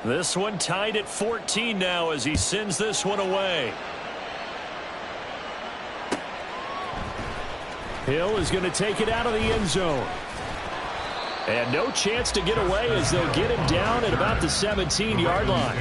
This one tied at 14 now as he sends this one away. Hill is going to take it out of the end zone. And no chance to get away as they'll get him down at about the 17-yard line.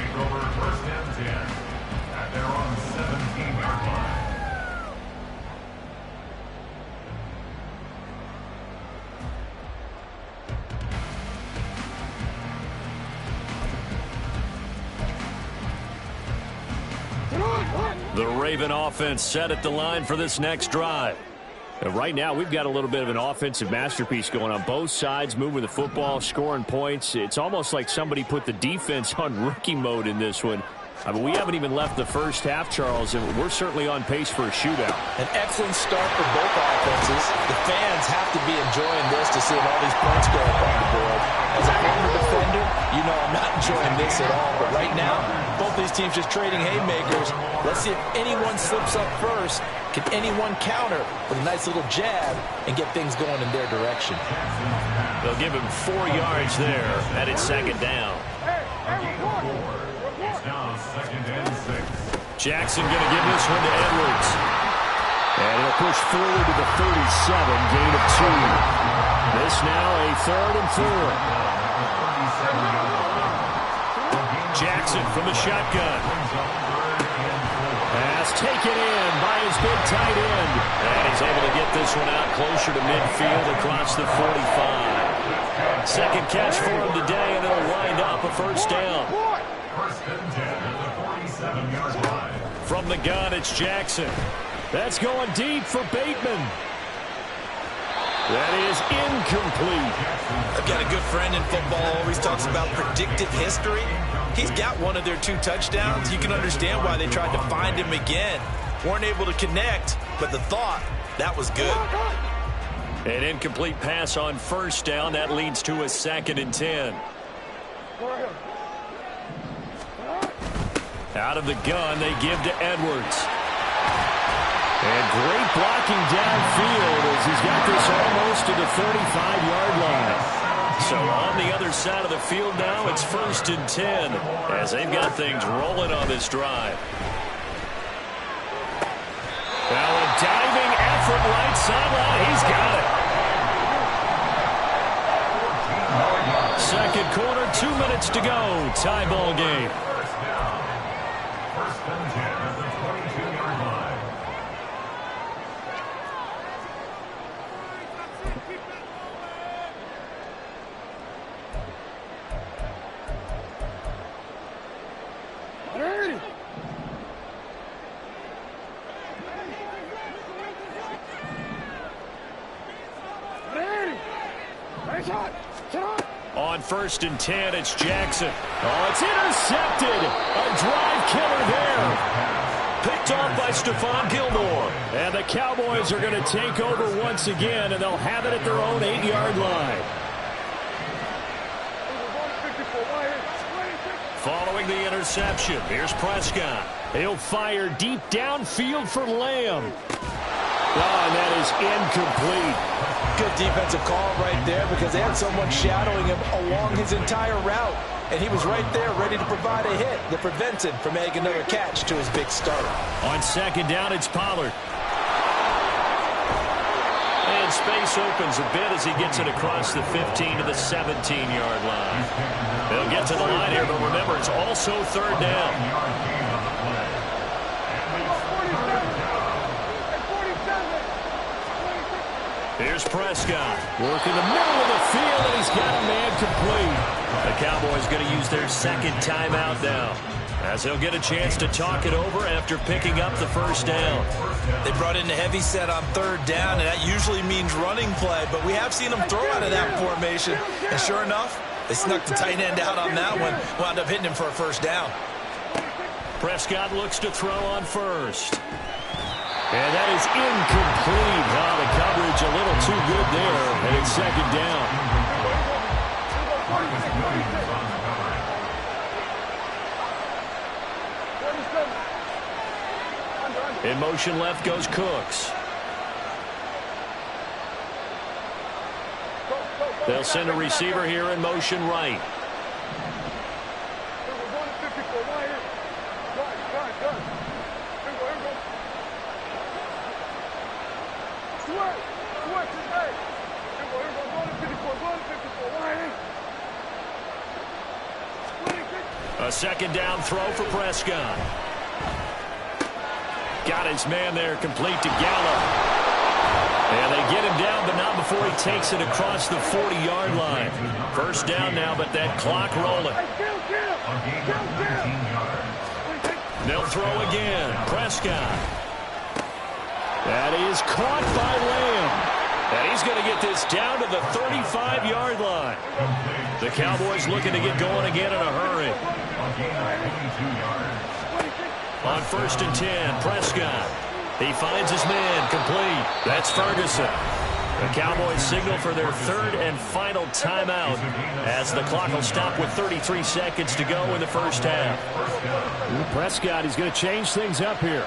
The Raven offense set at the line for this next drive. Right now, we've got a little bit of an offensive masterpiece going on. Both sides moving the football, scoring points. It's almost like somebody put the defense on rookie mode in this one. I mean, we haven't even left the first half, Charles, and we're certainly on pace for a shootout. An excellent start for both offenses. The fans have to be enjoying this to see all these points go up on the board. As a former defender, you know I'm not enjoying this at all. But right now, both these teams just trading haymakers. Let's see if anyone slips up first. Can anyone counter with a nice little jab and get things going in their direction? They'll give him 4 yards there. That is second down. Jackson going to give this one to Edwards. And he'll push forward to the 37, gain of 2. This now a 3rd and 4. Jackson from the shotgun. Pass taken in by his big tight end. And he's able to get this one out closer to midfield across the 45. Second catch for him today, and it'll wind up a first down. From the gun, it's Jackson. That's going deep for Bateman. That is incomplete. I've got a good friend in football, always talks about predictive history. He's got one of their 2 touchdowns. You can understand why they tried to find him again. Weren't able to connect, but the thought, that was good. An incomplete pass on first down. That leads to a 2nd and 10. Out of the gun, they give to Edwards. And great blocking downfield as he's got this almost to the 35-yard line. So on the other side of the field now, it's 1st and 10 as they've got things rolling on this drive. Now a diving effort right sideline. He's got it. Second quarter, 2 minutes to go. Tie ball game. On 1st and 10, it's Jackson. Oh, it's intercepted. A drive killer there. Picked off by Stephon Gilmore. And the Cowboys are going to take over once again, and they'll have it at their own 8-yard line. Following the interception, here's Prescott. He'll fire deep downfield for Lamb. Oh, and that is incomplete. Good defensive call right there because they had someone shadowing him along his entire route. And he was right there ready to provide a hit that prevents him from making another catch to his big start. On 2nd down, it's Pollard. And space opens a bit as he gets it across the 15 to the 17-yard line. They'll get to the line here, but remember, it's also 3rd down. Here's Prescott. Working the middle of the field, and he's got a man complete. The Cowboys going to use their 2nd timeout now, as he'll get a chance to talk it over after picking up the first down. They brought in the heavy set on 3rd down, and that usually means running play, but we have seen them throw out of that formation. And sure enough, they snuck the tight end out on that one, wound up hitting him for a first down. Prescott looks to throw on 1st. And that is incomplete. Oh, the coverage a little too good there, and it's 2nd down. In motion left goes Cooks. They'll send a receiver here in motion right. A second down throw for Prescott. Got his man there, complete to Gallup. And they get him down, but not before he takes it across the 40-yard line. First down now, but that clock rolling. They'll throw again. Prescott. That is caught by Lamb. And he's going to get this down to the 35-yard line. The Cowboys looking to get going again in a hurry. On 1st and 10, Prescott. He finds his man, complete. That's Ferguson. The Cowboys signal for their 3rd and final timeout as the clock will stop with 33 seconds to go in the first half. Prescott, he's going to change things up here.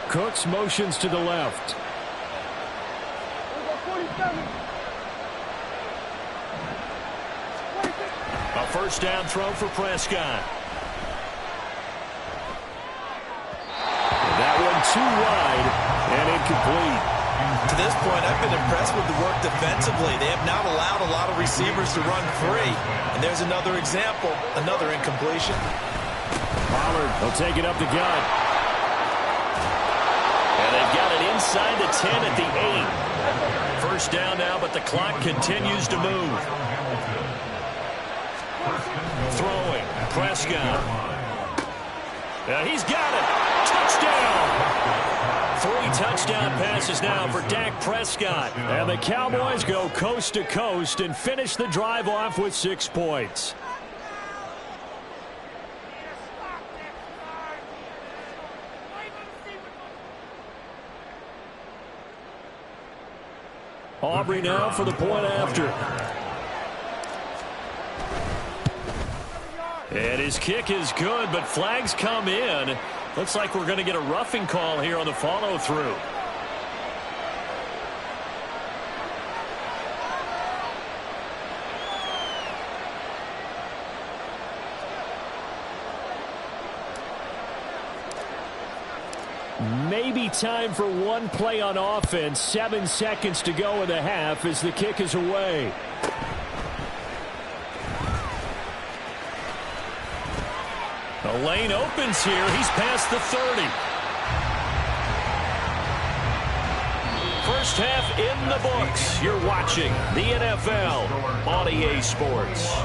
Cooks motions to the left. A first down throw for Prescott. That one too wide and incomplete. To this point, I've been impressed with the work defensively. They have not allowed a lot of receivers to run free. And there's another example, another incompletion. Pollard will take it up the gut. And they've got it inside the 10 at the 8. First down now, but the clock continues to move. Throwing, Prescott. He's got it. Touchdown. 3 touchdown passes now for Dak Prescott. And the Cowboys go coast to coast and finish the drive off with 6 points. Aubrey now for the point after. And his kick is good, but flags come in. Looks like we're going to get a roughing call here on the follow-through. Maybe time for one play on offense. 7 seconds to go in the half as the kick is away. The lane opens here. He's past the 30. First half in the books. You're watching the NFL on EA Sports.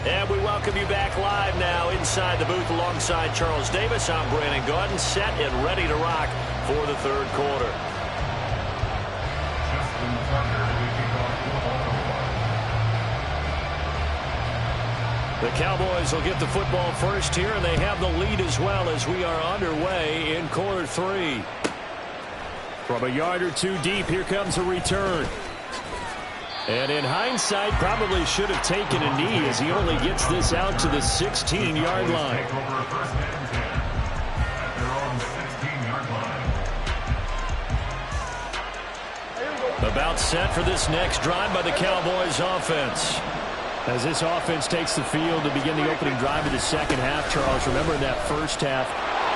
And we welcome you back live now inside the booth alongside Charles Davis. I'm Brandon Gaudin, set and ready to rock for the 3rd quarter. The Cowboys will get the football first here, and they have the lead as well as we are underway in quarter 3. From a yard or 2 deep, here comes a return. And in hindsight, probably should have taken a knee as he only gets this out to the 16-yard line. About set for this next drive by the Cowboys offense. As this offense takes the field to begin the opening drive of the second half, Charles, remember in that first half,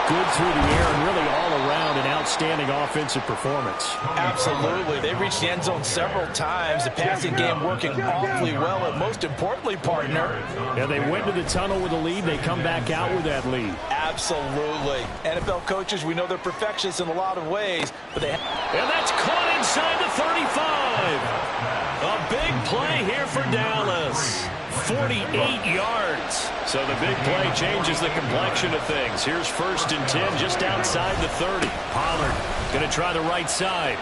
good through the air and really all around an outstanding offensive performance. Absolutely. They reached the end zone several times. The passing game working awfully well, and most importantly, partner. Yeah, they went to the tunnel with a lead. They come back out with that lead. Absolutely. NFL coaches, we know they're perfectionists in a lot of ways, but they... And that's caught inside the 35. A big play here for Dallas. 48 yards. So the big play changes the complexion of things. Here's 1st and 10 just outside the 30. Pollard going to try the right side.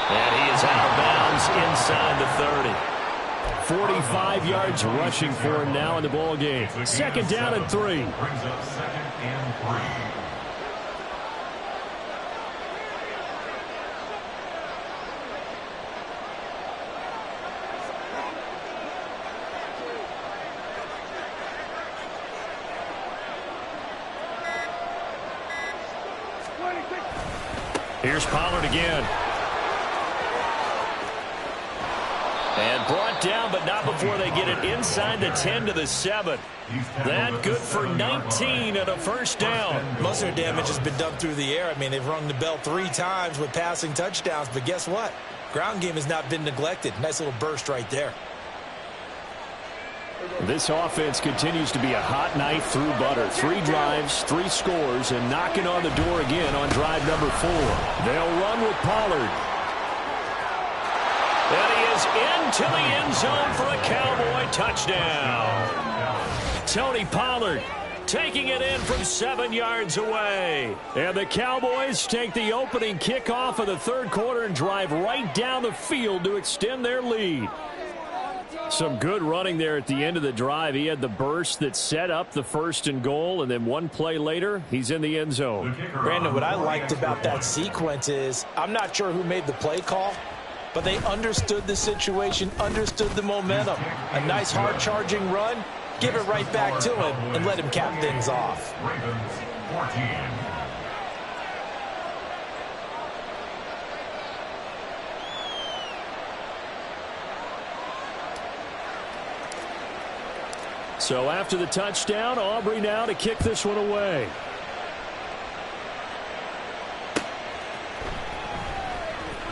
And he is out of bounds inside the 30. 45 yards rushing for him now in the ball game. 2nd down and 3. Here's Pollard again. And brought down, but not before they get it inside the 10 to the 7. That good for 19 and a first down. Most of their damage has been done through the air. I mean, they've rung the bell 3 times with passing touchdowns, but guess what? Ground game has not been neglected. Nice little burst right there. This offense continues to be a hot knife through butter. 3 drives, 3 scores, and knocking on the door again on drive number 4. They'll run with Pollard. And he is into the end zone for a Cowboy touchdown. Tony Pollard taking it in from 7 yards away. And the Cowboys take the opening kickoff of the third quarter and drive right down the field to extend their lead. Some good running there at the end of the drive. He had the burst that set up the 1st and goal, and then one play later, he's in the end zone. Brandon, what I liked about that sequence is I'm not sure who made the play call, but they understood the situation, understood the momentum. A nice hard-charging run, give it right back to him, and let him cap things off. So after the touchdown, Aubrey now to kick this one away.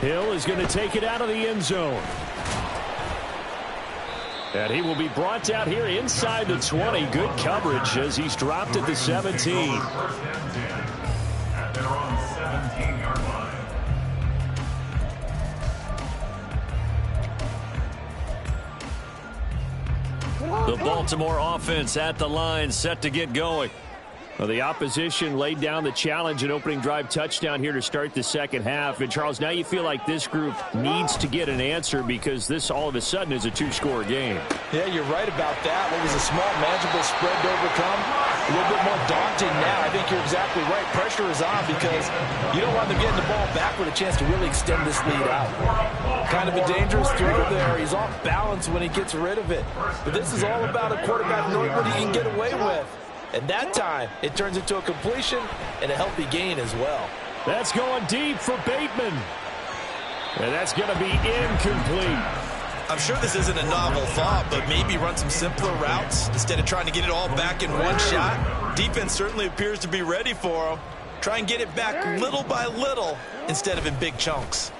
Hill is going to take it out of the end zone. And he will be brought down here inside the 20. Good coverage as he's dropped at the 17. The Baltimore offense at the line, set to get going. Well, the opposition laid down the challenge and opening drive touchdown here to start the second half. And, Charles, now you feel like this group needs to get an answer because this all of a sudden is a 2-score game. Yeah, you're right about that. What was a small, manageable spread to overcome, a little bit more daunting now. I think you're exactly right. Pressure is on because you don't want them getting the ball back with a chance to really extend this lead out. Kind of a dangerous throw there. He's off balance when he gets rid of it. But this is all about a quarterback knowing what he can get away with. And that time, it turns into a completion and a healthy gain as well. That's going deep for Bateman. And that's going to be incomplete. I'm sure this isn't a novel thought, but maybe run some simpler routes instead of trying to get it all back in one shot. Defense certainly appears to be ready for him. Try and get it back little by little instead of in big chunks.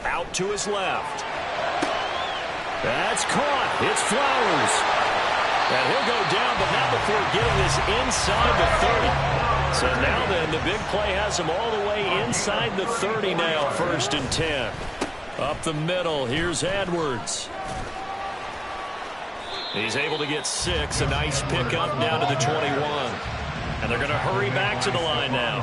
Out to his left. That's caught. It's Flowers. And he'll go down, but not before getting this inside the 30. So now then, the big play has him all the way inside the 30 now, 1st and 10. Up the middle, here's Edwards. He's able to get 6, a nice pickup down to the 21. And they're going to hurry back to the line now.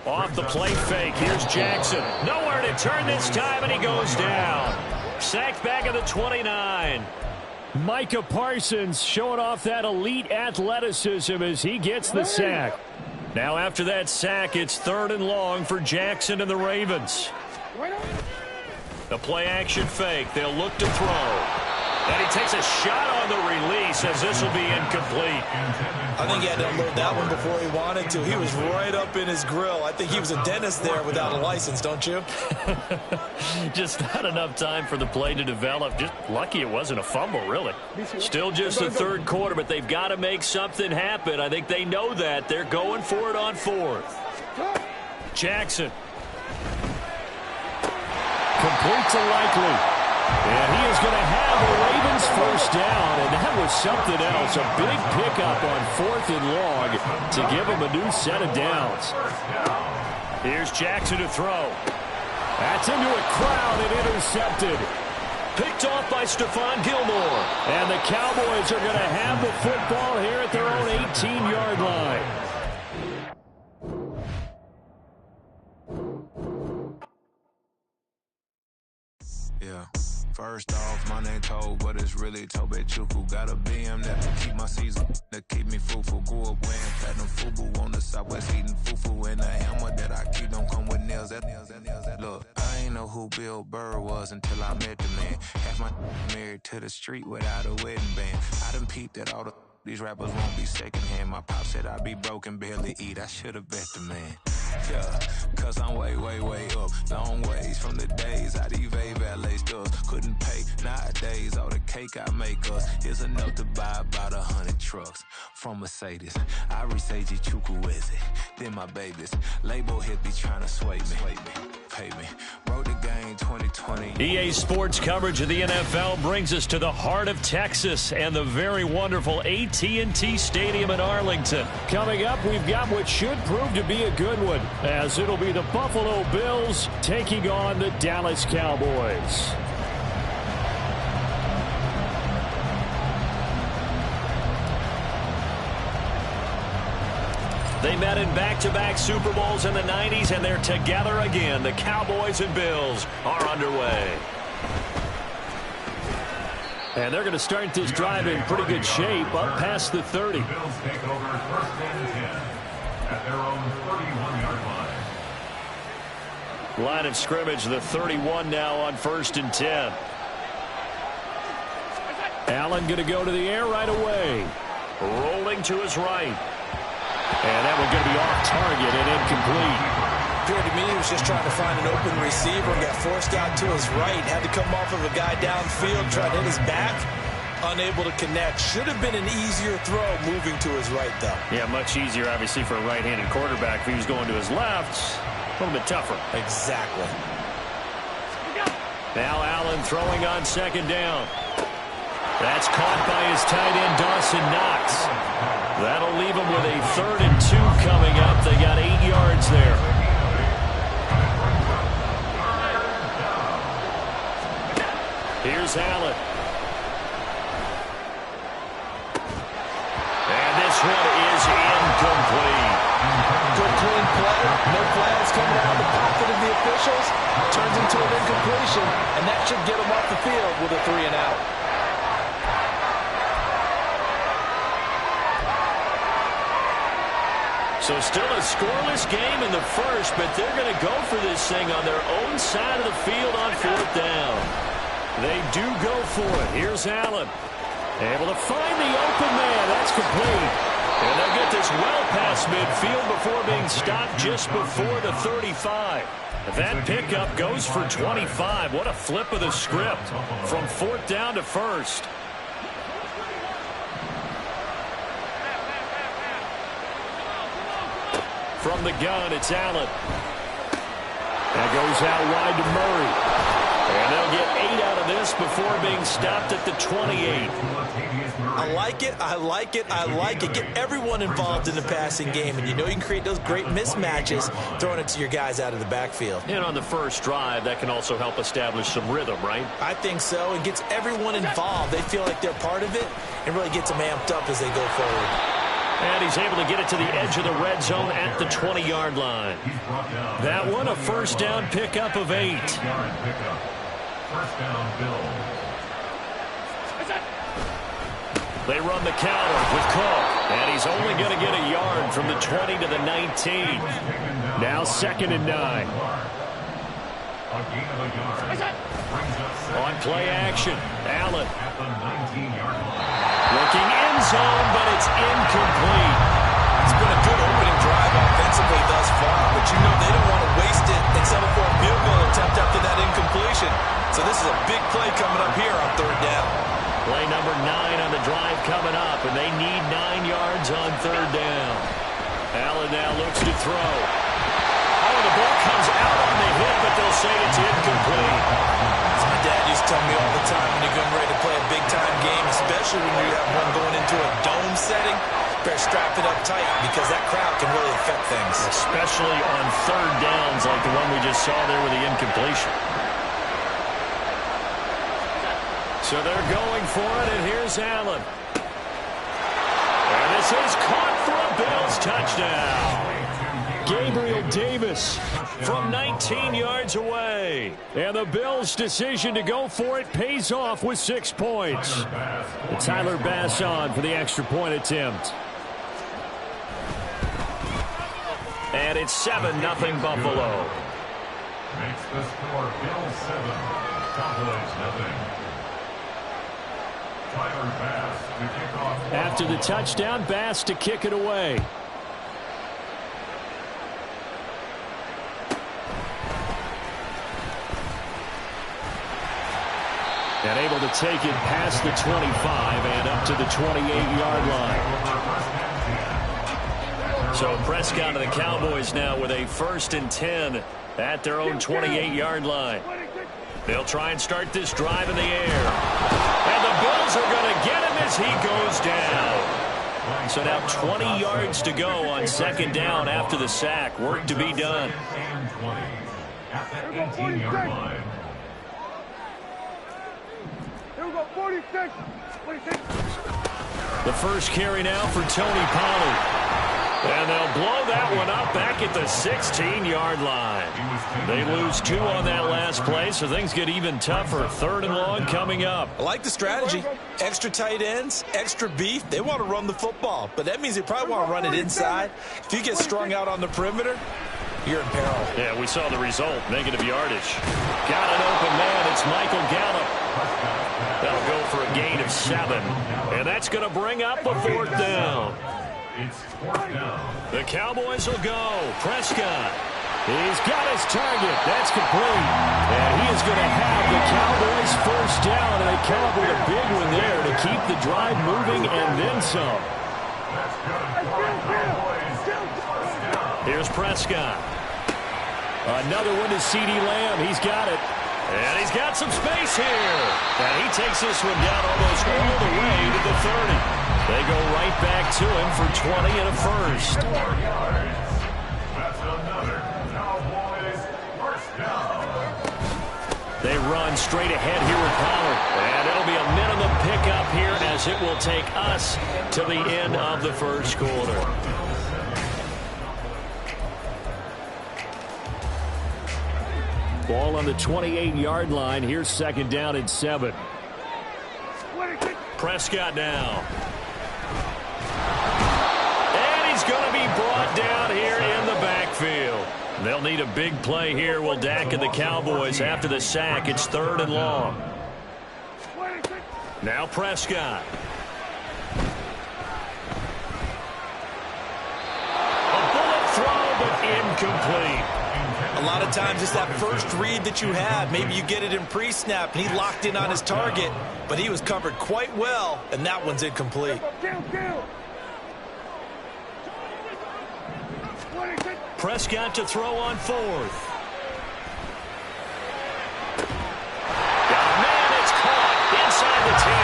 Off the play fake, here's Jackson. Nowhere to turn this time, and he goes down. Sacked back at the 29. Micah Parsons showing off that elite athleticism as he gets the sack. Now after that sack, it's 3rd and long for Jackson and the Ravens. The play action fake. They'll look to throw. And he takes a shot on the release as this will be incomplete. I think he had to unload that one before he wanted to. He was right up in his grill. I think he was a dentist there without a license, don't you? Just not enough time for the play to develop. Just lucky it wasn't a fumble, really. Still just the 3rd quarter, but they've got to make something happen. I think they know that. They're going for it on 4th. Jackson. Complete to Likely. And he is going to have the Ravens first down, and that was something else. A big pickup on 4th and long to give him a new set of downs. Here's Jackson to throw. That's into a crowd and intercepted. Picked off by Stephon Gilmore. And the Cowboys are going to have the football here at their own 18-yard line. Yeah. First off, my name Toad, but it's really Tobe Chuku. Got a BM that keep my season, that keep me fruitful. Grew up wearing platinum FUBU on the Southwest, eating fufu. And the hammer that I keep don't come with nails. Look, I ain't know who Bill Burr was until I met the man. Half my married to the street without a wedding band. I done peeped that these rappers won't be secondhand. My pop said I'd be broken, barely eat. I should've bet the man. Yeah, cause I'm way, way, way up. Long ways from the days I evade valet stores. Couldn't pay nowadays. All the cake I make us is enough to buy about 100 trucks from Mercedes. I resage Chukwueze, then my babies. Label hit be trying to sway me. Pay me. Wrote the game 2020. EA Sports coverage of the NFL brings us to the heart of Texas and the very wonderful AT&T Stadium in Arlington. Coming up, we've got what should prove to be a good one, as it'll be the Buffalo Bills taking on the Dallas Cowboys. They met in back-to-back Super Bowls in the 90s, and they're together again. The Cowboys and Bills are underway. And they're going to start this drive in pretty good shape, up past the 30. The Bills take over first and 10 at their own 31-yard line. Line of scrimmage, the 31 now on first and 10. Allen going to go to the air right away. Rolling to his right. And that one's going to be off target and incomplete. Appeared to me he was just trying to find an open receiver and got forced out to his right. Had to come off of a guy downfield, tried to hit his back. Unable to connect. Should have been an easier throw moving to his right, though. Yeah, much easier, obviously, for a right-handed quarterback. If he was going to his left, a little bit tougher. Exactly. Now Allen throwing on second down. That's caught by his tight end, Dawson Knox. That'll leave him with a 3rd and 2 coming up. They got 8 yards there. Here's Allen. And this one is incomplete. Good clean play. No flags coming out of the pocket of the officials. Turns into an incompletion, and that should get him off the field with a 3 and out. So still a scoreless game in the first, but they're going to go for this thing on their own side of the field on 4th down. They do go for it. Here's Allen. Able to find the open man. That's complete. And they'll get this well past midfield before being stopped just before the 35. That pickup goes for 25. What a flip of the script from 4th down to 1st. From the gun, it's Allen. That goes out wide to Murray. And they'll get 8 out of this before being stopped at the 28. I like it, I like it, I like it. Get everyone involved in the passing game, and you know you can create those great mismatches throwing it to your guys out of the backfield. And on the first drive, that can also help establish some rhythm, right? I think so. It gets everyone involved. They feel like they're part of it and really gets them amped up as they go forward. And he's able to get it to the edge of the red zone at the 20-yard line. That one, a first down pickup of 8. First down, Bills. They run the counter with Cook. And he's only going to get a yard from the 20 to the 19. Now 2nd and 9. On play action, Allen. Looking end zone, but it's incomplete. It's been a good opening drive offensively thus far, but you know they don't want to waste it and settle for a field goal attempt after that incompletion. So this is a big play coming up here on 3rd down. Play number 9 on the drive coming up, and they need 9 yards on 3rd down. Allen now looks to throw. Oh, the ball comes out on the hit, but they'll say it's incomplete. As my dad used to tell me all the time when you're getting ready to play a big-time game, especially when you have one going into a dome setting, better strap it up tight because that crowd can really affect things. Especially on 3rd downs like the one we just saw there with the incompletion. So they're going for it, and here's Allen. And this is caught for a Bills touchdown. Gabriel Davis from 19 yards away. And the Bills' decision to go for it pays off with 6 points. Tyler Bass on for the extra point attempt. And it's 7-0 Buffalo. Makes the score Bills 7, Cowboys 0. Tyler Bass to kick off. After the touchdown, Bass to kick it away. And able to take it past the 25 and up to the 28-yard line. So Prescott and the Cowboys now with a 1st and 10 at their own 28-yard line. They'll try and start this drive in the air. And the Bills are going to get him as he goes down. So now 20 yards to go on 2nd down after the sack. Work to be done. At the 18-yard line. Here we go, 46. The first carry now for Tony Pollard. And they'll blow that one up back at the 16-yard line. They lose 2 on that last play, so things get even tougher. 3rd and long coming up. I like the strategy. Extra tight ends, extra beef. They want to run the football, but that means they probably want to run it inside. If you get strung out on the perimeter, you're in peril. Yeah, we saw the result. Negative yardage. Got an open man. It's Michael Gallup. That'll go for a gain of 7. And that's going to bring up a 4th down. It's 4th down. The Cowboys will go. Prescott. He's got his target. That's complete. And he is going to have the Cowboys 1st down. And they come up with a big one there to keep the drive moving and then some. That's good for the Cowboys. 1st down. Here's Prescott. Another one to CeeDee Lamb. He's got it. And he's got some space here. And he takes this one down almost all the way to the 30. They go right back to him for 20 and a 1st. 4 yards. That's another Cowboys 1st down. They run straight ahead here with Pollard. And it'll be a minimum pickup here as it will take us to the end of the 1st quarter. Ball on the 28-yard line. Here's 2nd down and 7. Prescott now. And he's going to be brought down here in the backfield. They'll need a big play here. Will Dak and the Cowboys after the sack. It's 3rd and long. Now Prescott. A bullet throw, but incomplete. A lot of times it's that first read that you have. Maybe you get it in pre-snap, and he locked in on his target, but he was covered quite well, and that one's incomplete. Prescott to throw on 4th. Man, it's caught inside the 10.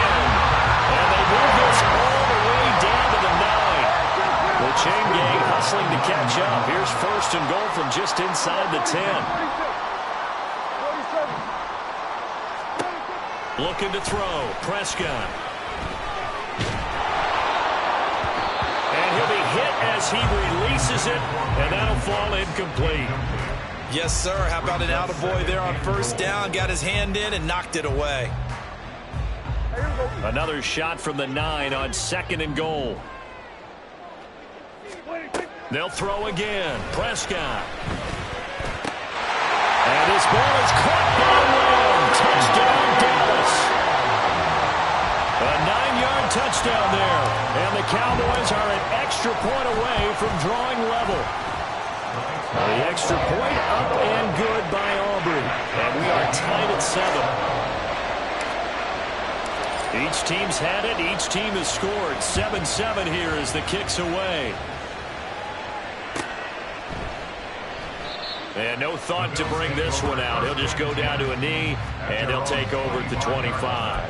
And they move this all the way down to the 9. The chain gang hustling to catch up. Here's 1st and goal from just inside the 10. Looking to throw. Prescott. And he'll be hit as he releases it, and that'll fall incomplete. Yes, sir. How about an attaboy there on 1st down? Got his hand in and knocked it away. Another shot from the 9 on 2nd and goal. They'll throw again. Prescott. And his ball is caught by Lamb. Touchdown, Dallas. A 9-yard touchdown there. And the Cowboys are an extra point away from drawing level. The extra point up and good by Aubrey. And we are tied at 7. Each team's had it. Each team has scored. 7-7 here as the kick's away. And no thought to bring this one out. He'll just go down to a knee, and he'll take over at the 25.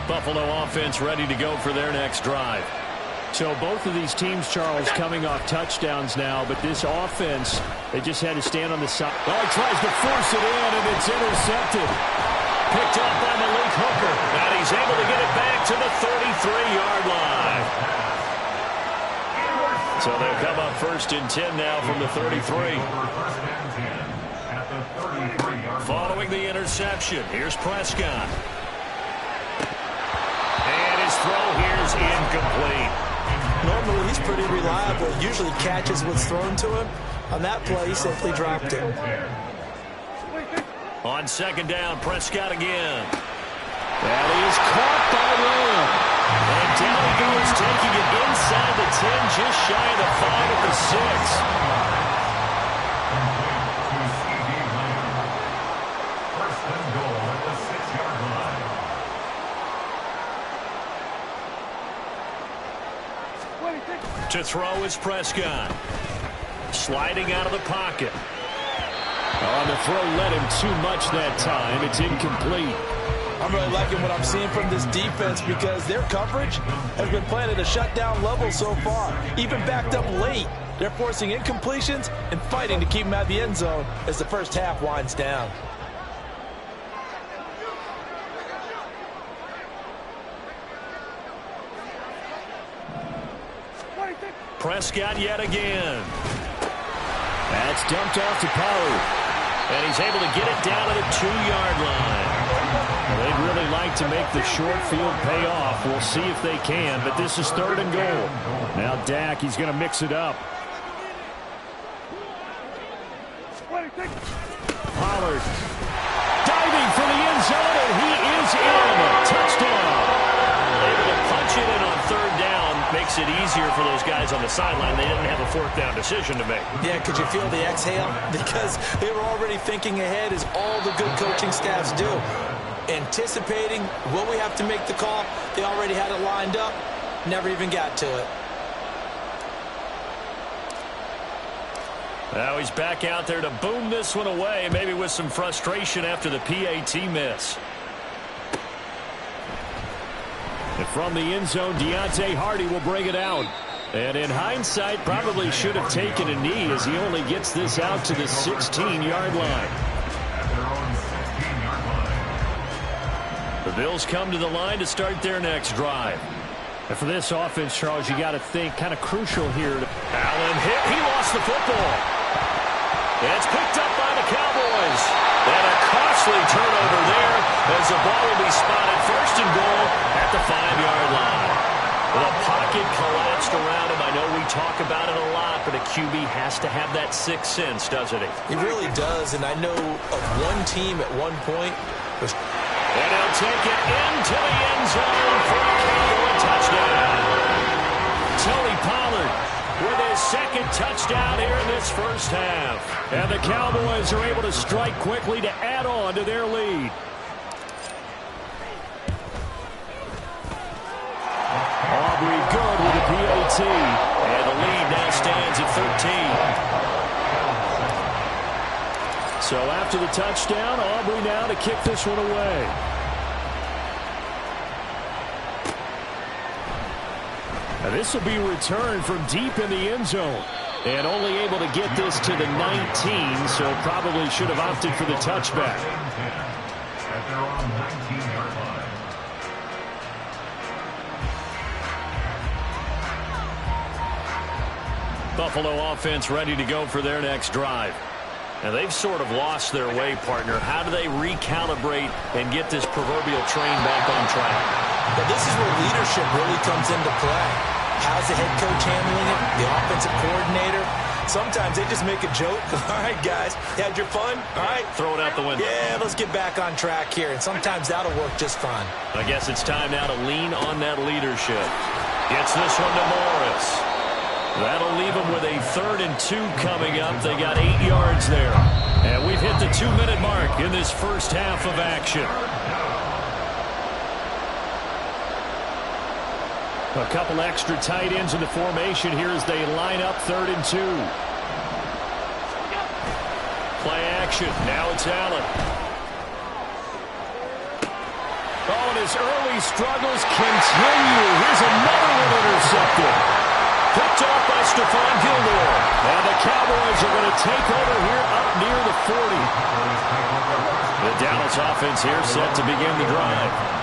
Buffalo offense ready to go for their next drive. So both of these teams, Charles, coming off touchdowns now, but this offense, they just had to stand on the side. Oh, he tries to force it in, and it's intercepted. Picked up by Malik Hooker, and he's able to get it back to the 33-yard line. So they'll come up 1st and 10 now from the 33. Following the interception, here's Prescott. And his throw here's incomplete. Normally, he's pretty reliable. Usually catches what's thrown to him. On that play, he simply dropped it. On 2nd down, Prescott again. And he's caught by Lamb. And down he goes, taking it inside the 10, just shy of the 5 at the 6. To throw is Prescott. Sliding out of the pocket. On the throw, led him too much that time. It's incomplete. I'm really liking what I'm seeing from this defense because their coverage has been playing at a shutdown level so far. Even backed up late, they're forcing incompletions and fighting to keep them out of the end zone as the first half winds down. Prescott yet again. That's dumped off to Pollard. And he's able to get it down to the 2-yard line. Well, they'd really like to make the short field pay off. We'll see if they can, but this is 3rd and goal. Now Dak, he's going to mix it up. Pollard diving for the end zone, and he is in. Touchdown. Able to punch it in on 3rd down. Makes it easier for those guys on the sideline. They didn't have a 4th down decision to make. Yeah, could you feel the exhale? Because they were already thinking ahead, as all the good coaching staffs do. Anticipating, will we have to make the call? They already had it lined up. Never even got to it. Now he's back out there to boom this one away, maybe with some frustration after the PAT miss. And from the end zone, Deontay Hardy will bring it out. And in hindsight, probably should have taken a knee as he only gets this out to the 16-yard line. The Bills come to the line to start their next drive. And for this offense, Charles, you got to think kind of crucial here. Allen hit. He lost the football. It's picked up by the Cowboys. And a costly turnover there as the ball will be spotted 1st and goal at the 5-yard line. The pocket collapsed around him. I know we talk about it a lot, but a QB has to have that 6th sense, doesn't he? He really does, and I know of one team at one point. And he'll take it into the end zone for a Cowboy touchdown. Tony Pollard with his 2nd touchdown here in this first half. And the Cowboys are able to strike quickly to add on to their lead. Aubrey good with the PAT. And the lead now stands at 13. So after the touchdown, Aubrey now to kick this one away. Now this will be returned from deep in the end zone. And only able to get this to the 19, so probably should have opted for the touchback. At their own 19-yard line. Buffalo offense ready to go for their next drive. And they've sort of lost their way, partner. How do they recalibrate and get this proverbial train back on track? But this is where leadership really comes into play. How's the head coach handling it? The offensive coordinator? Sometimes they just make a joke. All right, guys, you had your fun? All right. Throw it out the window. Yeah, let's get back on track here. And sometimes that'll work just fine. I guess it's time now to lean on that leadership. Gets this one to Morris. That'll leave them with a 3rd and 2 coming up. They got 8 yards there. And we've hit the 2-minute mark in this first half of action. A couple extra tight ends in the formation here as they line up 3rd and 2. Play action. Now it's Allen. Oh, and his early struggles continue. Here's another one intercepted. Picked off by Stephon Gilmore. And the Cowboys are going to take over here up near the 40. The Dallas offense here set to begin the drive.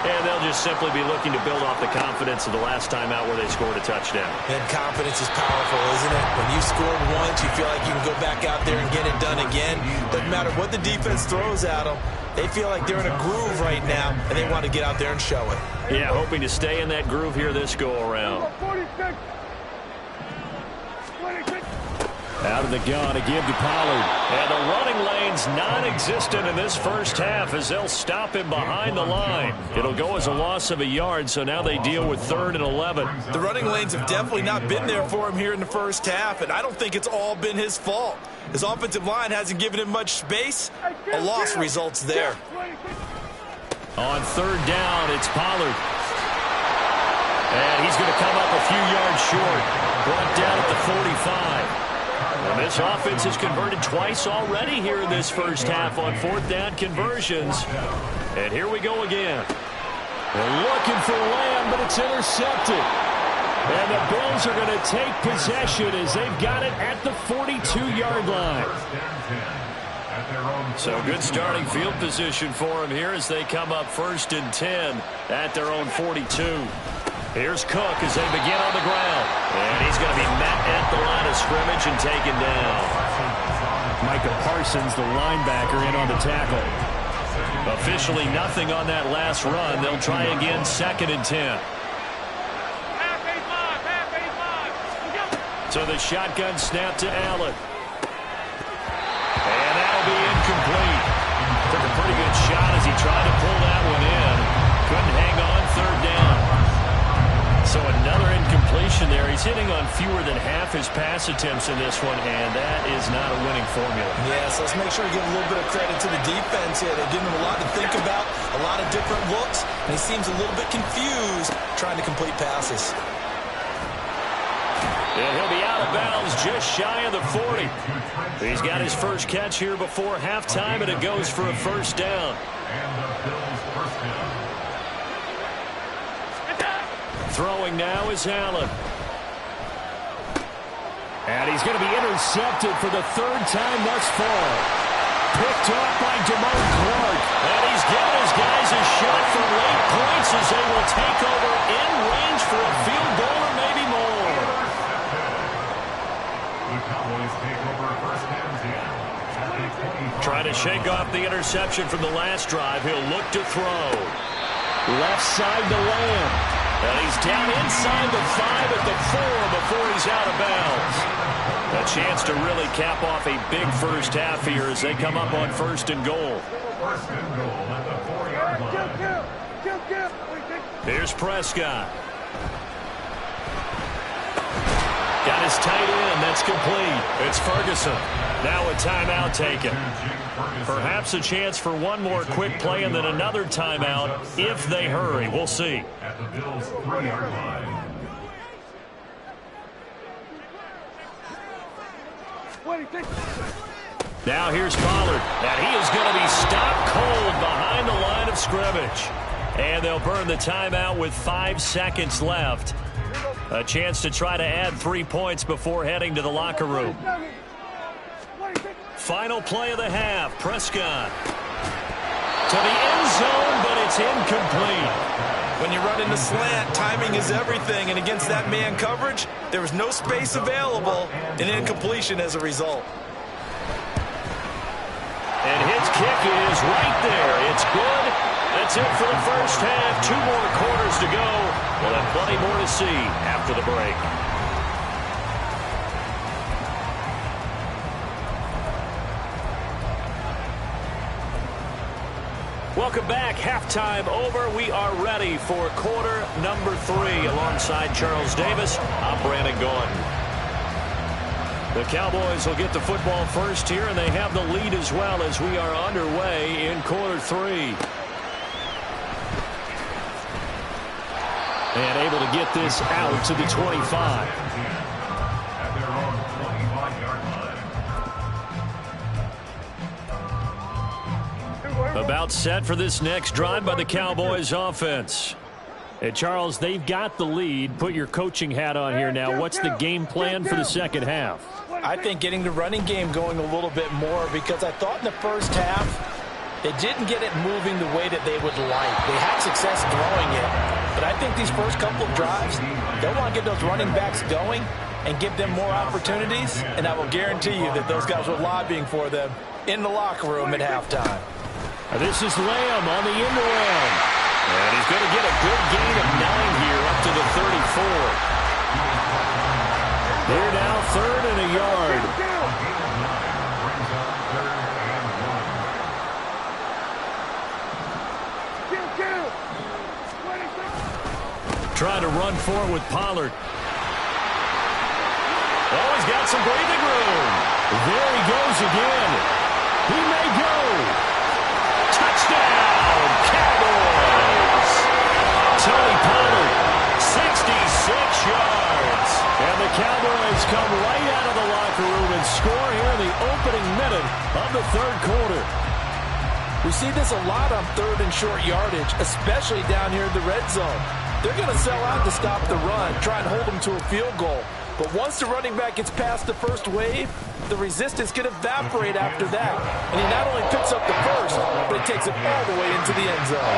And they'll just simply be looking to build off the confidence of the last time out where they scored a touchdown. And confidence is powerful, isn't it? When you scored once, you feel like you can go back out there and get it done again. Doesn't matter what the defense throws at them. They feel like they're in a groove right now, and they want to get out there and show it. Yeah, hoping to stay in that groove here this go-around. Out of the gun to give to Pollard. And the running lane's non-existent in this first half as they'll stop him behind the line. It'll go as a loss of a yard, so now they deal with 3rd and 11. The running lanes have definitely not been there for him here in the first half, and I don't think it's all been his fault. His offensive line hasn't given him much space. A loss results there. On 3rd down, it's Pollard. And he's going to come up a few yards short. Brought down at the 45. And this offense has converted twice already here in this first half on fourth down conversions. And here we go again. They're looking for Lamb, but it's intercepted. And the Bills are going to take possession as they've got it at the 42-yard line. So good starting field position for them here as they come up 1st and 10 at their own 42. Here's Cook as they begin on the ground. And he's going to be met at the line of scrimmage and taken down. Micah Parsons, the linebacker, in on the tackle. Officially nothing on that last run. They'll try again 2nd and 10. So the shotgun snap to Allen. And that'll be incomplete. Took a pretty good shot as he tried to pull that one in. Couldn't hang on 3rd down. So another incompletion there. He's hitting on fewer than half his pass attempts in this one, and that is not a winning formula. Yes, let's make sure we give a little bit of credit to the defense here. They're giving him a lot to think about, a lot of different looks, and he seems a little bit confused trying to complete passes. And he'll be out of bounds just shy of the 40. He's got his first catch here before halftime, and it goes for a 1st down. Throwing now is Allen. And he's going to be intercepted for the 3rd time thus far. Picked off by Damone Clark. And he's giving his guys a shot for late points as they will take over in range for a field goal or maybe more. The Cowboys take over 1st and 10. Trying to shake off the interception from the last drive. He'll look to throw. Left side to Lamb. And he's down inside the 5 at the 4 before he's out of bounds. A chance to really cap off a big first half here as they come up on 1st and goal. 1st and goal at the 4-yard line. Here's Prescott. Got his tight end. That's complete. It's Ferguson. Now a timeout taken. Perhaps a chance for one more quick play and then another timeout if they hurry. We'll see. At the Bills' 3-yard line. Now here's Pollard. And he is going to be stopped cold behind the line of scrimmage. And they'll burn the timeout with 5 seconds left. A chance to try to add 3 points before heading to the locker room. Final play of the half. Prescott to the end zone, but it's incomplete. When you run into slant, timing is everything, and against that man coverage, there was no space available, and incompletion as a result. And his kick is right there. It's good. That's it for the first half. 2 more quarters to go. We'll have plenty more to see after the break. Welcome back. Halftime over. We are ready for quarter number 3. Alongside Charles Davis, I'm Brandon Gordon. The Cowboys will get the football first here, and they have the lead as well as we are underway in quarter 3. And able to get this out to the 25. At their own 25-yard line. About set for this next drive by the Cowboys offense. And Charles, they've got the lead. Put your coaching hat on here now. What's the game plan for the second half? I think getting the running game going a little bit more, because I thought in the first half they didn't get it moving the way that they would like. They had success throwing it, but I think these first couple of drives, they'll want to get those running backs going and give them more opportunities, and I will guarantee you that those guys were lobbying for them in the locker room at halftime. This is Lamb on the end around. And he's going to get a good gain of 9 here up to the 34. Here now, 3rd and a yard. Trying to run forward with Pollard. Oh, he's got some breathing room. There he goes again. He may go. Touchdown, Cowboys. Tony Pollard, 60 opening minute of the third quarter. We see this a lot on third and short yardage, especially down here in the red zone. They're going to sell out to stop the run, try and hold them to a field goal. But once the running back gets past the first wave, the resistance can evaporate after that. And he not only picks up the first, but he takes it all the way into the end zone.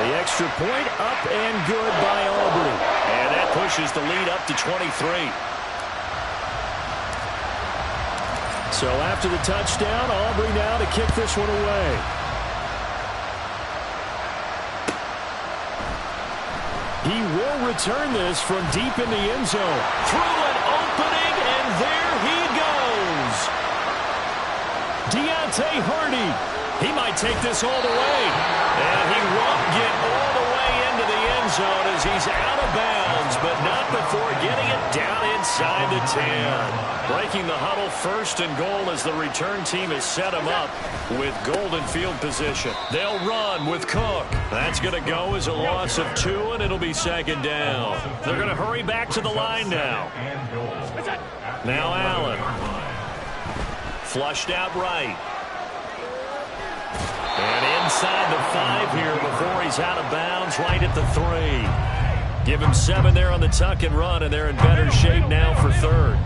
The extra point up and good by Aubrey. And that pushes the lead up to 23. So after the touchdown, Aubrey now to kick this one away. He will return this from deep in the end zone. Through an opening, and there he goes. Deontay Hardy. He might take this all the way. And he won't get all the way into the end zone as he's out of bounds, but not before getting it down inside the 10. Breaking the huddle, first and goal as the return team has set him up with golden field position. They'll run with Cook. That's going to go as a loss of 2, and it'll be second down. They're going to hurry back to the line now. Now Allen. Flushed out right. And inside the 5 here before he's out of bounds, right at the 3. Give him 7 there on the tuck and run, and they're in better shape now for third.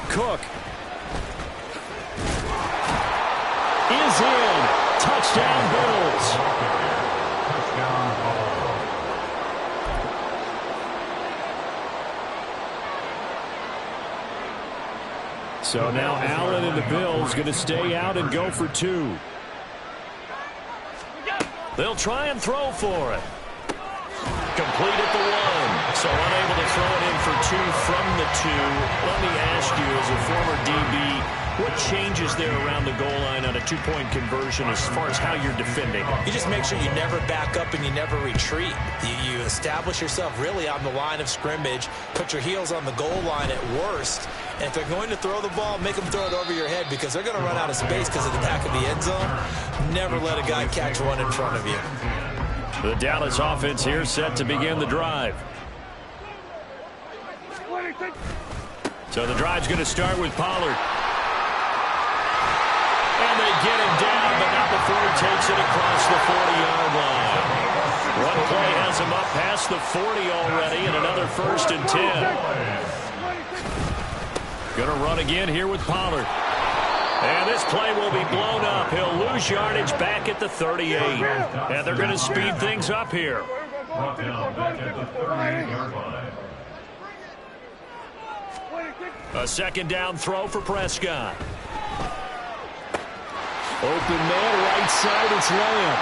Cook is in. Touchdown, Bills. So now Allen and the Bills going to stay out and go for 2. They'll try and throw for it. Complete at the 1. So unable to throw it in for 2 from the 2. Let me ask you, as a former DB, what changes there around the goal line on a 2-point conversion as far as how you're defending? You just make sure you never back up and you never retreat. You establish yourself really on the line of scrimmage, put your heels on the goal line at worst, and if they're going to throw the ball, make them throw it over your head because they're going to run out of space because of the back of the end zone. Never let a guy catch one in front of you. The Dallas offense here set to begin the drive. So the drive's going to start with Pollard. And they get him down, but not before he takes it across the 40-yard line. One play has him up past the 40 already, and another 1st and 10. Going to run again here with Pollard. And this play will be blown up. He'll lose yardage back at the 38. And they're going to speed things up here. Brought down back at the 38-yard line. A second down throw for Prescott. Open man, right side, it's Lamb.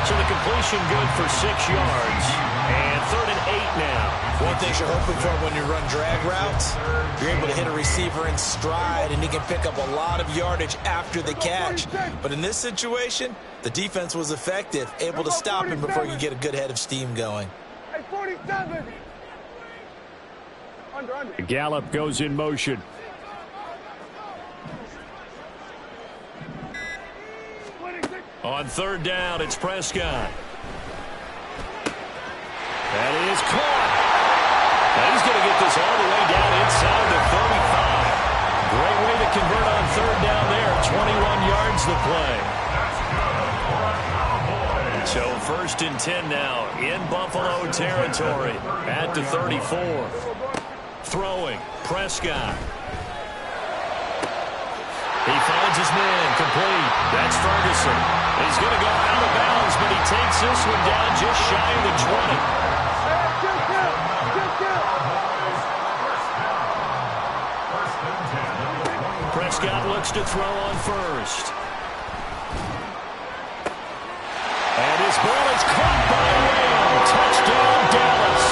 So the completion good for 6 yards. And 3rd and 8 now. One thing you're hoping for when you run drag routes, you're able to hit a receiver in stride, and he can pick up a lot of yardage after the catch. But in this situation, the defense was effective, able to stop him before you get a good head of steam going. Hey, 47. Under. Gallup goes in motion. On 3rd down, it's Prescott. That is caught. And he's going to get this all the way down inside the 35. Great way to convert on 3rd down there. 21 yards the play. So 1st and 10 now in Buffalo territory at the 34. Throwing, Prescott. He finds his man, complete. That's Ferguson. He's going to go out of bounds, but he takes this one down just shy of the 20. Prescott looks to throw on 1st. And his ball is caught by Lamb. Touchdown, Dallas.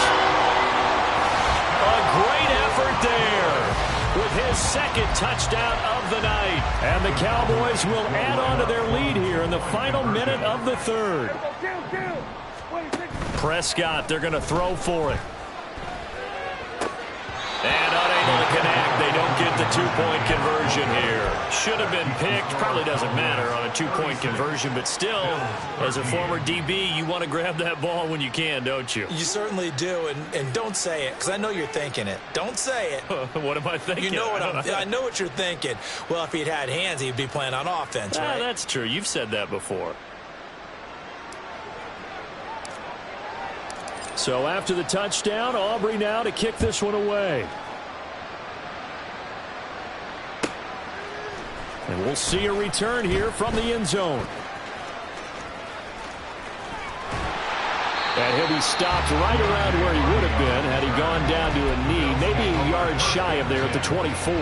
A great effort there with his 2nd touchdown of the night. And the Cowboys will add on to their lead here in the final minute of the 3rd. Prescott, they're going to throw for it. And unable to connect. They don't get the two-point conversion here. Should have been picked. Probably doesn't matter on a two-point conversion, but still, as a former DB, you want to grab that ball when you can, don't you? You certainly do, and don't say it, because I know you're thinking it. Don't say it. What am I thinking? You know I know what you're thinking. Well, if he'd had hands, he'd be playing on offense, right? That's true. You've said that before. So after the touchdown, Aubrey now to kick this one away. And we'll see a return here from the end zone. And he'll be stopped right around where he would have been had he gone down to a knee, maybe a yard shy of there at the 24.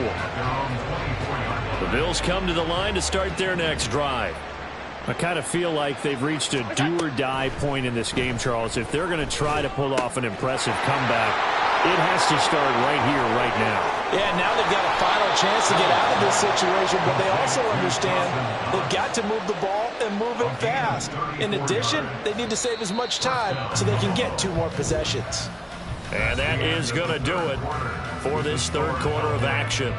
The Bills come to the line to start their next drive. I kind of feel like they've reached a do-or-die point in this game, Charles. If they're going to try to pull off an impressive comeback, it has to start right here, right now. Yeah, now they've got a final chance to get out of this situation, but they also understand they've got to move the ball and move it fast. In addition, they need to save as much time so they can get 2 more possessions. And that is going to do it for this third quarter of action.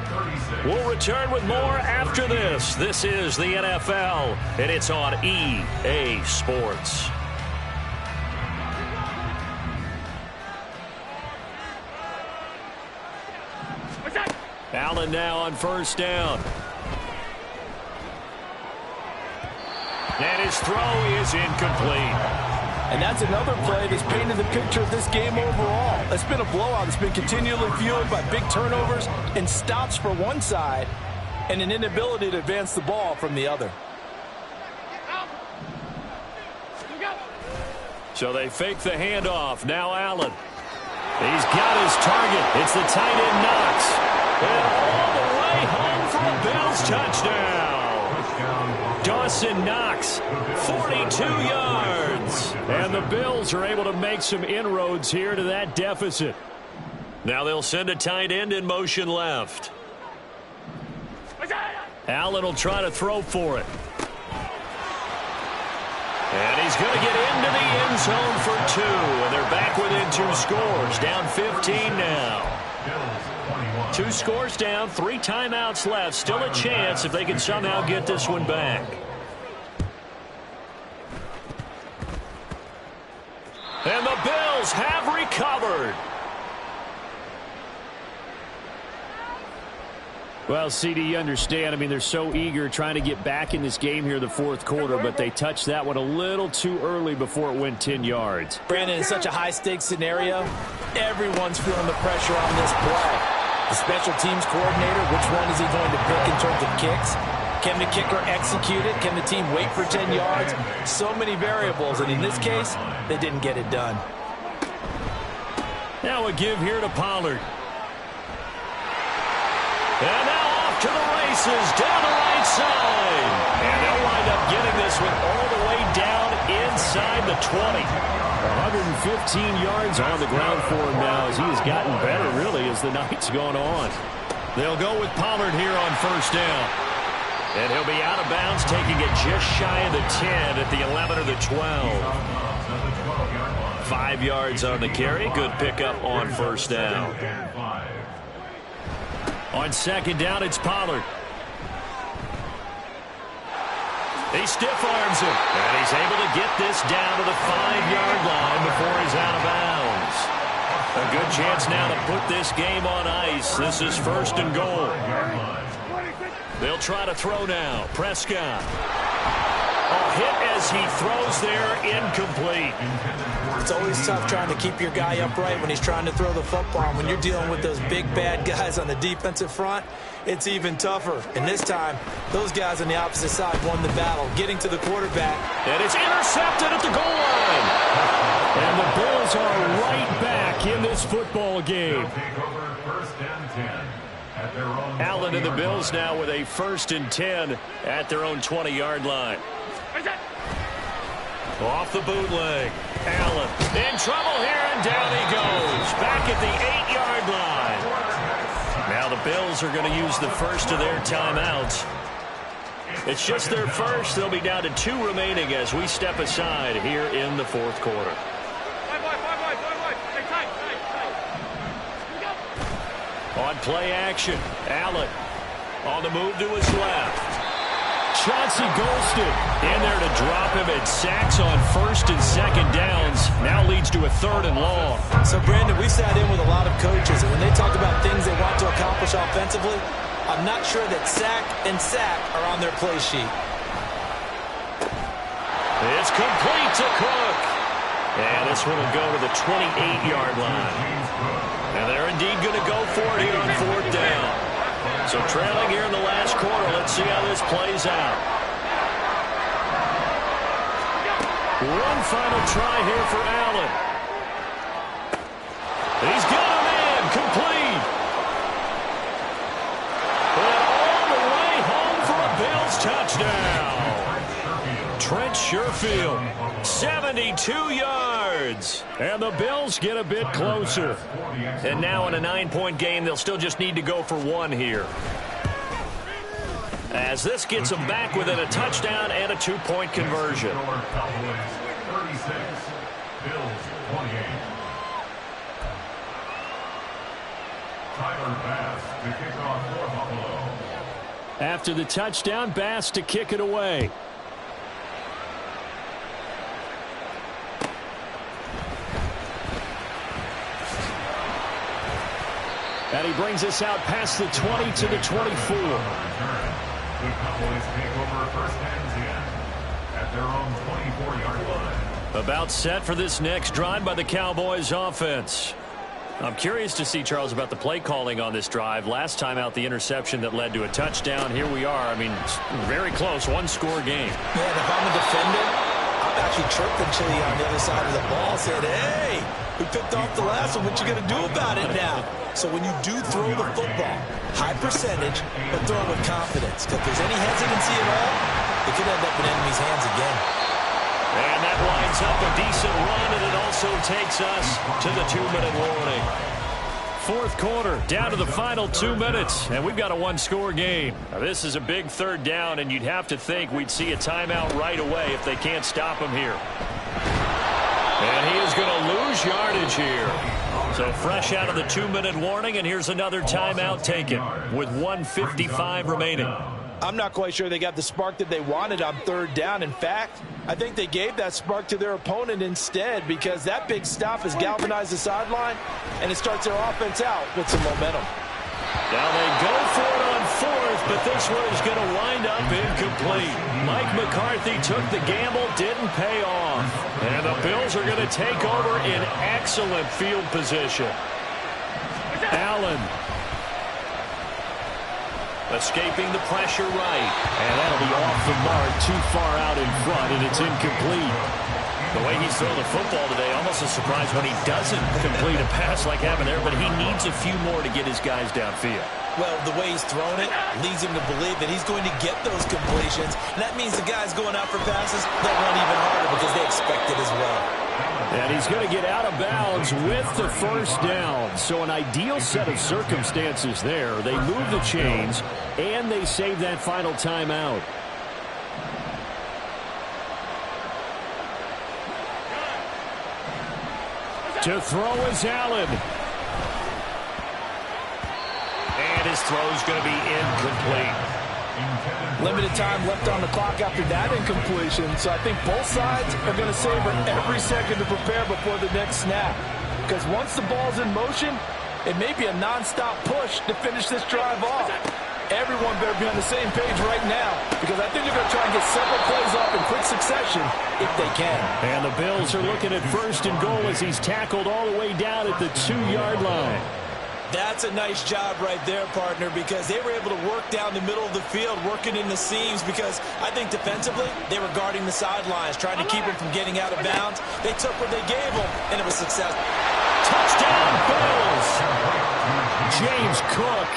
We'll return with more after this. This is the NFL, and it's on EA Sports. Allen now on first down. And his throw is incomplete. And that's another play that's painted the picture of this game overall. It's been a blowout. It's been continually fueled by big turnovers and stops for one side and an inability to advance the ball from the other. So they fake the handoff. Now Allen. He's got his target. It's the tight end Knox. And all the way home for a Bills touchdown. Dawson Knox, 42 yards. And the Bills are able to make some inroads here to that deficit. Now they'll send a tight end in motion left. Allen will try to throw for it. And he's going to get into the end zone for 2. And they're back within 2 scores. Down 15 now. 2 scores down, 3 timeouts left. Still a chance if they can somehow get this one back. And the Bills have recovered. Well, CD, you understand. I mean, they're so eager trying to get back in this game here the fourth quarter, but they touched that one a little too early before it went 10 yards. Brandon, in such a high-stakes scenario, everyone's feeling the pressure on this play. The special teams coordinator, which one is he going to pick in terms of kicks? Can the kicker execute it? Can the team wait for 10 yards? So many variables, and in this case, they didn't get it done. Now a give here to Pollard. And now off to the races, down the right side. And they'll wind up getting this one all the way down inside the 20. 115 yards on the ground for him now as he has gotten better, really, as the night's gone on. They'll go with Pollard here on first down. And he'll be out of bounds, taking it just shy of the 10 at the 11 or the 12. 5 yards on the carry. Good pickup on first down. On second down, it's Pollard. He stiff arms him, and he's able to get this down to the 5-yard line before he's out of bounds. A good chance now to put this game on ice. This is first and goal. They'll try to throw now. Prescott. A hit as he throws there, incomplete. It's always tough trying to keep your guy upright when he's trying to throw the football. When you're dealing with those big, bad guys on the defensive front, it's even tougher. And this time, those guys on the opposite side won the battle, getting to the quarterback. And it's intercepted at the goal line. And the Bills are right back in this football game. Allen and the Bills now with a 1st and 10 at their own 20-yard line. Off the bootleg. Allen in trouble here, and down he goes. Back at the 8-yard line. Now the Bills are going to use the first of their timeouts. It's just their first. They'll be down to 2 remaining as we step aside here in the fourth quarter. On play action. Allen on the move to his left. Chauncey Golston in there to drop him, and sacks on first and second downs. Now leads to a 3rd and long. So, Brandon, we sat in with a lot of coaches, and when they talk about things they want to accomplish offensively, I'm not sure that sack and sack are on their play sheet. It's complete to Cook. And this one will go to the 28-yard line. And they're indeed going to go for it here on 4th down. So trailing here in the last quarter. Let's see how this plays out. One final try here for Allen. He's got him in. Complete. And all the way home for a Bills touchdown. Trent Sherfield, 72 yards. And the Bills get a bit closer. And now in a 9-point game, they'll still just need to go for 1 here. As this gets them back within a touchdown and a 2-point conversion. 36, Bills 28. Tyler Bass to kick off for Buffalo. After the touchdown, Bass to kick it away. And he brings us out past the 20 to the 24. The Cowboys take over first and 10 at their own 24-yard line. About set for this next drive by the Cowboys offense. I'm curious to see, Charles, about the play calling on this drive. Last time out, the interception that led to a touchdown. Here we are. I mean, very close, 1-score game. Man, if I'm a defender, I'm actually chirping Chili on the other side of the ball, saying, hey, we picked off the last one. What you going to do about it now? So when you do throw the football, high percentage, but throw it with confidence. Because if there's any hesitancy at all, it could end up in enemy's hands again. And that lines up a decent run, and it also takes us to the 2-minute warning. 4th quarter, down to the final 2 minutes, and we've got a 1-score game. Now, this is a big 3rd down, and you'd have to think we'd see a timeout right away if they can't stop him here. And he is going to lose yardage here. So fresh out of the 2-minute warning, and here's another timeout taken with 1:55 remaining. I'm not quite sure they got the spark that they wanted on 3rd down. In fact, I think they gave that spark to their opponent instead, because that big stop has galvanized the sideline, and it starts their offense out with some momentum. Now they go for it on 4th, but this one is going to wind up incomplete. Mike McCarthy took the gamble, didn't pay off. And the Bills are going to take over in excellent field position. Allen escaping the pressure right. And that'll be off the mark, too far out in front, and it's incomplete. The way he's throwing the football today, almost a surprise when he doesn't complete a pass like happened there, but he needs a few more to get his guys downfield. Well, the way he's thrown it leads him to believe that he's going to get those completions. And that means the guys going out for passes, they'll run even harder because they expect it as well. And he's going to get out of bounds with the 1st down. So an ideal set of circumstances there. They move the chains, and they save that final timeout. To throw is Allen. And his throw's going to be incomplete. Limited time left on the clock after that incompletion, so I think both sides are going to savor every second to prepare before the next snap. Because once the ball's in motion, it may be a nonstop push to finish this drive off. Everyone better be on the same page right now, because I think they're going to try and get several plays off in quick succession if they can. And the Bills are looking at 1st and goal as he's tackled all the way down at the 2-yard line. That's a nice job right there, partner, because they were able to work down the middle of the field, working in the seams, because I think defensively they were guarding the sidelines, trying to keep him from getting out of bounds. They took what they gave him, and it was successful. Touchdown, Bills! James Cook,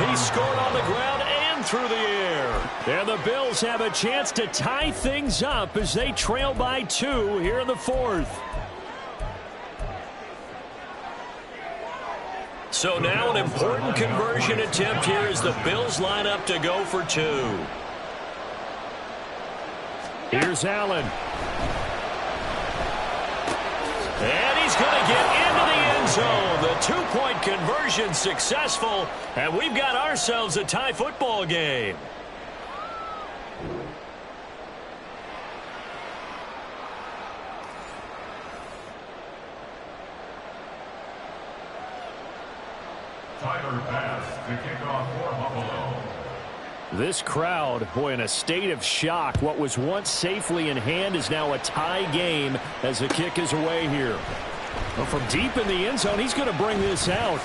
he scored on the ground and through the air. And the Bills have a chance to tie things up as they trail by 2 here in the 4th. So now an important conversion attempt here as the Bills line up to go for 2. Here's Allen. And he's going to get into the end zone. The two-point conversion successful, and we've got ourselves a tie football game. Tyler Bass to kick off for Buffalo. This crowd, boy, in a state of shock. What was once safely in hand is now a tie game as the kick is away here. Well, from deep in the end zone, he's going to bring this out.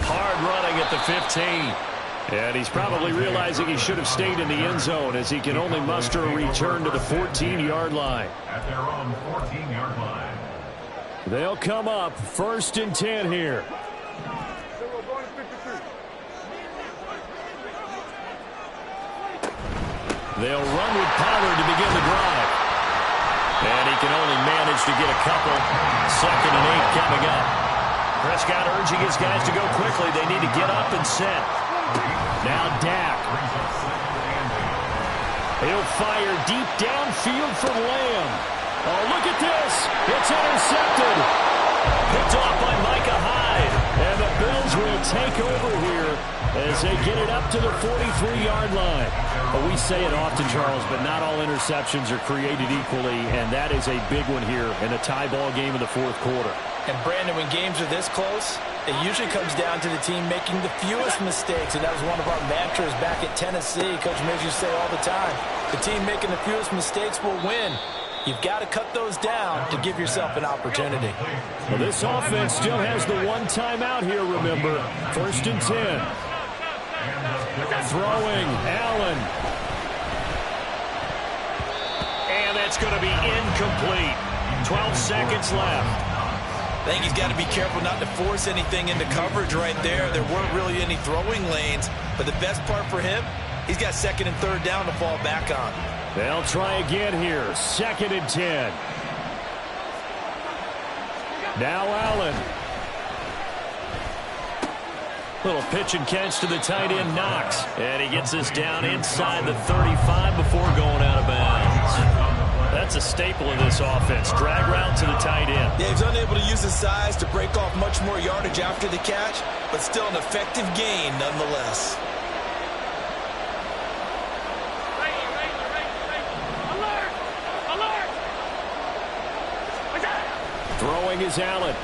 Hard running at the 15. And he's probably realizing he should have stayed in the end zone as he can only muster a return to the 14-yard line. At their own 14-yard line. They'll come up 1st and 10 here. They'll run with Pollard to begin the drive. And he can only manage to get a couple. 2nd and 8 coming up. Prescott urging his guys to go quickly. They need to get up and set. Now Dak. He'll fire deep downfield from Lamb. Oh, look at this. It's intercepted. Picked off by Micah Hyde. And the Bills will take over here as they get it up to the 43-yard line. Well, we say it often, Charles, but not all interceptions are created equally, and that is a big one here in a tie ball game in the 4th quarter. And, Brandon, when games are this close, it usually comes down to the team making the fewest mistakes, and that was one of our mantras back at Tennessee. Coach Miz used to say all the time, the team making the fewest mistakes will win. You've got to cut those down to give yourself an opportunity. Well, this offense still has the one timeout here, remember. 1st and 10. Throwing, Allen. And that's going to be incomplete. 12 seconds left. I think he's got to be careful not to force anything into coverage right there. There weren't really any throwing lanes. But the best part for him, he's got 2nd and 3rd down to fall back on. They'll try again here. 2nd and 10. Now Allen. Little pitch and catch to the tight end, Knox. And he gets this down inside the 35 before going out of bounds. That's a staple of this offense. Drag route to the tight end. Yeah, he's unable to use his size to break off much more yardage after the catch, but still an effective gain nonetheless. Throwing is Allen.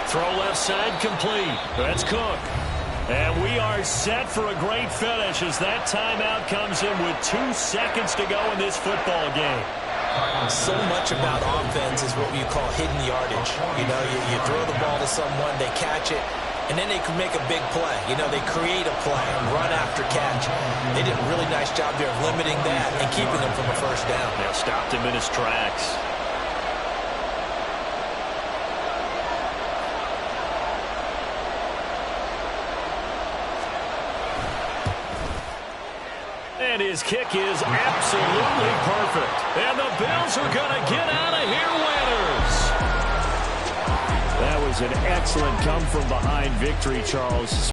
Throw left side complete. That's Cook. And we are set for a great finish as that timeout comes in with 2 seconds to go in this football game. So much about offense is what you call hidden yardage. You know, you throw the ball to someone, they catch it, and then they can make a big play. You know, they create a play, run after catch. They did a really nice job there of limiting that and keeping him from a 1st down. They stopped him in his tracks. And his kick is absolutely perfect. And the Bills are going to get out of here winners. That was an excellent come-from-behind victory, Charles.